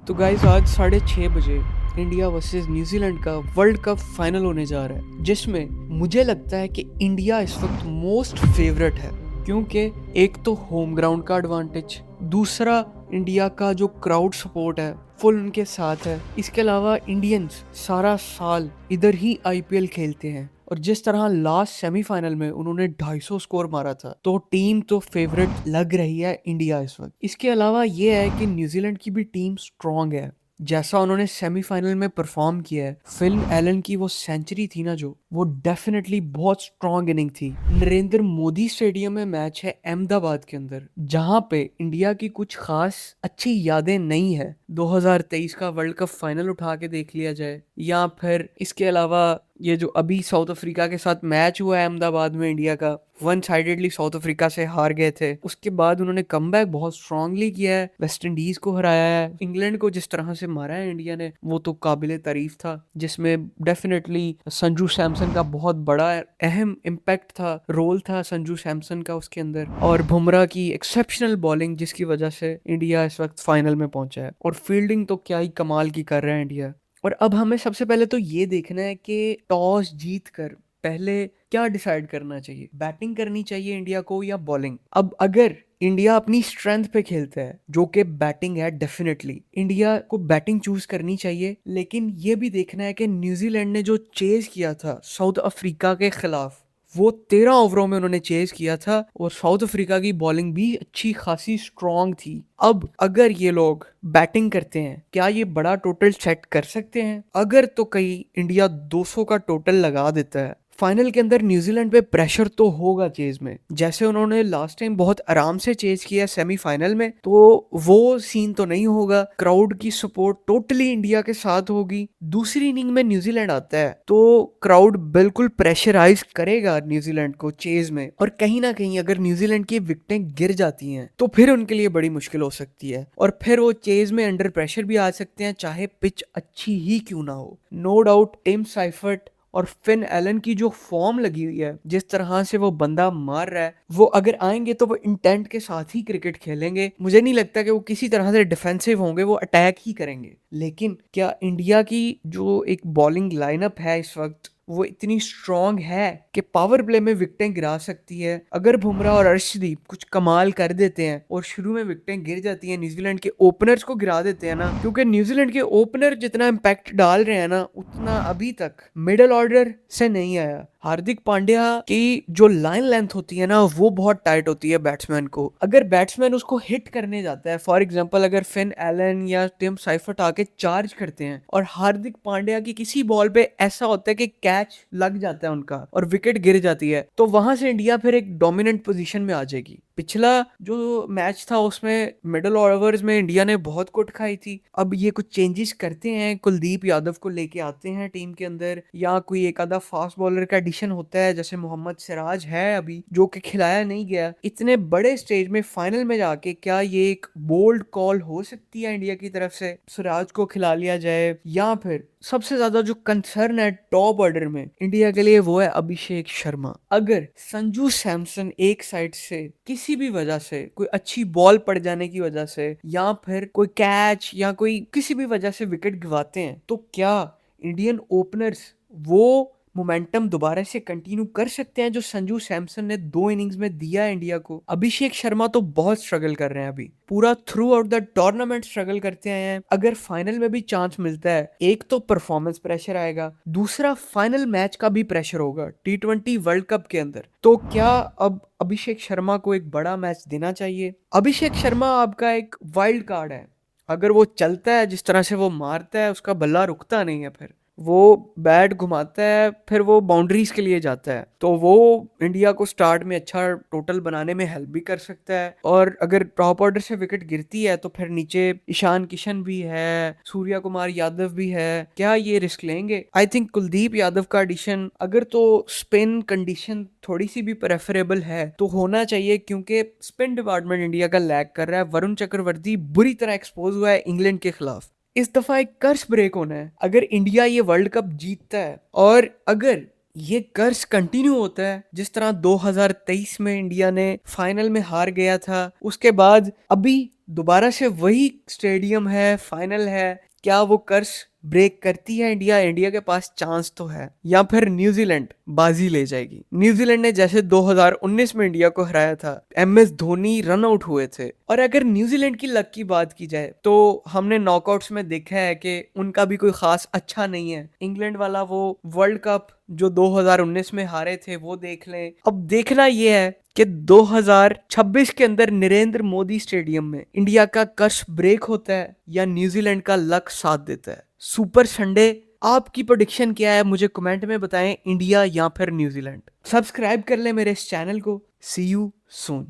तो गाइस आज 6:30 बजे इंडिया वर्सेस न्यूजीलैंड का वर्ल्ड कप फाइनल होने जा रहा है, जिसमें मुझे लगता है कि इंडिया इस वक्त मोस्ट फेवरेट है। क्योंकि एक तो होम ग्राउंड का एडवांटेज, दूसरा इंडिया का जो क्राउड सपोर्ट है फुल उनके साथ है। इसके अलावा इंडियंस सारा साल इधर ही आईपीएल खेलते हैं, और जिस तरह लास्ट सेमीफाइनल में उन्होंने 250 स्कोर मारा था, तो टीम तो फेवरेट लग रही है इंडिया इस वक्त। इसके अलावा ये है कि न्यूजीलैंड की भी टीम स्ट्रांग है। जैसा उन्होंने सेमीफाइनल में परफॉर्म किया है, फिल एलन की वो सेंचुरी थी ना, जो वो डेफिनेटली बहुत स्ट्रांग इनिंग थी। नरेंद्र मोदी स्टेडियम में मैच है अहमदाबाद के अंदर, जहां पे इंडिया की कुछ खास अच्छी यादें नहीं है। 2023 का वर्ल्ड कप फाइनल उठा के देख लिया जाए, या फिर इसके अलावा ये जो अभी साउथ अफ्रीका के साथ मैच हुआ है अहमदाबाद में, इंडिया का वन साइडेडली साउथ अफ्रीका से हार गए थे। उसके बाद उन्होंने कमबैक बहुत स्ट्रांगली किया है, वेस्ट इंडीज को हराया है, इंग्लैंड को जिस तरह से मारा है इंडिया ने वो तो काबिले तारीफ था, जिसमें डेफिनेटली संजू सैमसन का बहुत बड़ा अहम इम्पैक्ट था, रोल था संजू सैमसन का उसके अंदर, और बुमराह की एक्सेप्शनल बॉलिंग जिसकी वजह से इंडिया इस वक्त फाइनल में पहुंचा है। और फील्डिंग तो क्या ही कमाल की कर रहा है इंडिया। और अब हमें सबसे पहले तो ये देखना है कि टॉस जीत कर पहले क्या डिसाइड करना चाहिए, बैटिंग करनी चाहिए इंडिया को या बॉलिंग। अब अगर इंडिया अपनी स्ट्रेंथ पे खेलता है जो कि बैटिंग है, डेफिनेटली इंडिया को बैटिंग चूज करनी चाहिए। लेकिन ये भी देखना है कि न्यूजीलैंड ने जो चेज किया था साउथ अफ्रीका के खिलाफ, वो 13 ओवरों में उन्होंने चेज किया था, और साउथ अफ्रीका की बॉलिंग भी अच्छी खासी स्ट्रांग थी। अब अगर ये लोग बैटिंग करते हैं, क्या ये बड़ा टोटल सेट कर सकते हैं? अगर तो कहीं इंडिया 200 का टोटल लगा देता है, फाइनल के अंदर न्यूजीलैंड पे प्रेशर तो होगा चेज में, जैसे उन्होंने लास्ट टाइम बहुत आराम से चेज किया सेमीफाइनल में, तो वो सीन तो नहीं होगा। क्राउड की सपोर्ट टोटली इंडिया के साथ होगी। दूसरी इनिंग में न्यूजीलैंड आता है तो क्राउड बिल्कुल प्रेशराइज करेगा न्यूजीलैंड को चेज में, और कहीं ना कहीं अगर न्यूजीलैंड की विकेटें गिर जाती हैं तो फिर उनके लिए बड़ी मुश्किल हो सकती है, और फिर वो चेज में अंडर प्रेशर भी आ सकते हैं, चाहे पिच अच्छी ही क्यों ना हो। नो डाउट टिम साइफर्ट और फिन एलन की जो फॉर्म लगी हुई है, जिस तरह से वो बंदा मार रहा है, वो अगर आएंगे तो वो इंटेंट के साथ ही क्रिकेट खेलेंगे। मुझे नहीं लगता कि वो किसी तरह से डिफेंसिव होंगे, वो अटैक ही करेंगे। लेकिन क्या इंडिया की जो एक बॉलिंग लाइनअप है इस वक्त, वो इतनी स्ट्रांग है कि पावर प्ले में विकेटें गिरा सकती है? अगर बुमराह और अर्शदीप कुछ कमाल कर देते हैं और शुरू में विकेटें गिर जाती हैं, न्यूजीलैंड के ओपनर्स को गिरा देते हैं ना, क्योंकि न्यूजीलैंड के ओपनर जितना इम्पैक्ट डाल रहे हैं ना, उतना अभी तक मिडिल ऑर्डर से नहीं आया। हार्दिक पांड्या की जो लाइन लेंथ होती है ना, वो बहुत टाइट होती है बैट्समैन को। अगर बैट्समैन उसको हिट करने जाता है, फॉर एग्जांपल अगर फिन एलन या टिम साइफर्ट आके चार्ज करते हैं और हार्दिक पांड्या की किसी बॉल पे ऐसा होता है कि कैच लग जाता है उनका और विकेट गिर जाती है, तो वहां से इंडिया फिर एक डोमिनेंट पोजीशन में आ जाएगी। पिछला जो मैच था उसमें मिडिल ओवर्स में इंडिया ने बहुत कुट खाई थी। अब ये कुछ चेंजेस करते हैं, कुलदीप यादव को लेके आते हैं टीम के अंदर, या कोई एक आधा फास्ट बॉलर का एडिशन होता है, जैसे मोहम्मद सिराज है अभी, जो कि खिलाया नहीं गया। इतने बड़े स्टेज में फाइनल में जाके क्या ये एक बोल्ड कॉल हो सकती है इंडिया की तरफ से, सिराज को खिला लिया जाए? या फिर सबसे ज्यादा जो कंसर्न है टॉप ऑर्डर में इंडिया के लिए, वो है अभिषेक शर्मा। अगर संजू सैमसन एक साइड से किसी भी वजह से, कोई अच्छी बॉल पड़ जाने की वजह से, या फिर कोई कैच या कोई किसी भी वजह से विकेट गवाते हैं, तो क्या इंडियन ओपनर्स वो मोमेंटम दोबारा से कंटिन्यू कर सकते हैं जो संजू सैमसन ने 2 इनिंग्स में दिया है इंडिया को? अभिषेक शर्मा तो बहुत स्ट्रगल कर रहे हैं, अभी पूरा through out the tournament struggle करते हैं। अगर फाइनल में भी चांस मिलता है, एक तो परफॉर्मेंस प्रेशर आएगा, दूसरा फाइनल मैच का भी प्रेशर होगा T20 वर्ल्ड कप के अंदर। तो क्या अब अभिषेक शर्मा को एक बड़ा मैच देना चाहिए? अभिषेक शर्मा आपका एक वाइल्ड कार्ड है। अगर वो चलता है, जिस तरह से वो मारता है, उसका बल्ला रुकता नहीं है, फिर वो बैट घुमाता है, फिर वो बाउंड्रीज के लिए जाता है, तो वो इंडिया को स्टार्ट में अच्छा टोटल बनाने में हेल्प भी कर सकता है। और अगर टॉप ऑर्डर से विकेट गिरती है तो फिर नीचे ईशान किशन भी है, सूर्या कुमार यादव भी है, क्या ये रिस्क लेंगे? आई थिंक कुलदीप यादव का एडिशन अगर तो स्पिन कंडीशन थोड़ी सी भी प्रेफरेबल है तो होना चाहिए, क्योंकि स्पिन डिपार्टमेंट इंडिया का लैग कर रहा है। वरुण चक्रवर्ती बुरी तरह एक्सपोज हुआ है इंग्लैंड के खिलाफ। इस दफा एक कर्स ब्रेक होना है अगर इंडिया ये वर्ल्ड कप जीतता है, और अगर ये कर्स कंटिन्यू होता है जिस तरह 2023 में इंडिया ने फाइनल में हार गया था, उसके बाद अभी दोबारा से वही स्टेडियम है, फाइनल है, क्या वो कर्स ब्रेक करती है इंडिया? इंडिया के पास चांस तो है, या फिर न्यूजीलैंड बाजी ले जाएगी? न्यूजीलैंड ने जैसे 2019 में इंडिया को हराया था, एमएस धोनी रन आउट हुए थे। और अगर न्यूजीलैंड की लक की बात की जाए तो हमने नॉकआउट्स में देखा है कि उनका भी कोई खास अच्छा नहीं है। इंग्लैंड वाला वो वर्ल्ड कप जो 2019 में हारे थे वो देख लें। अब देखना ये है कि 2026 के अंदर नरेंद्र मोदी स्टेडियम में इंडिया का कर्श ब्रेक होता है या न्यूजीलैंड का लक साथ देता है। सुपर संडे, आपकी प्रेडिक्शन क्या है? मुझे कमेंट में बताएं, इंडिया या फिर न्यूजीलैंड। सब्सक्राइब कर ले मेरे इस चैनल को। सी यू सून।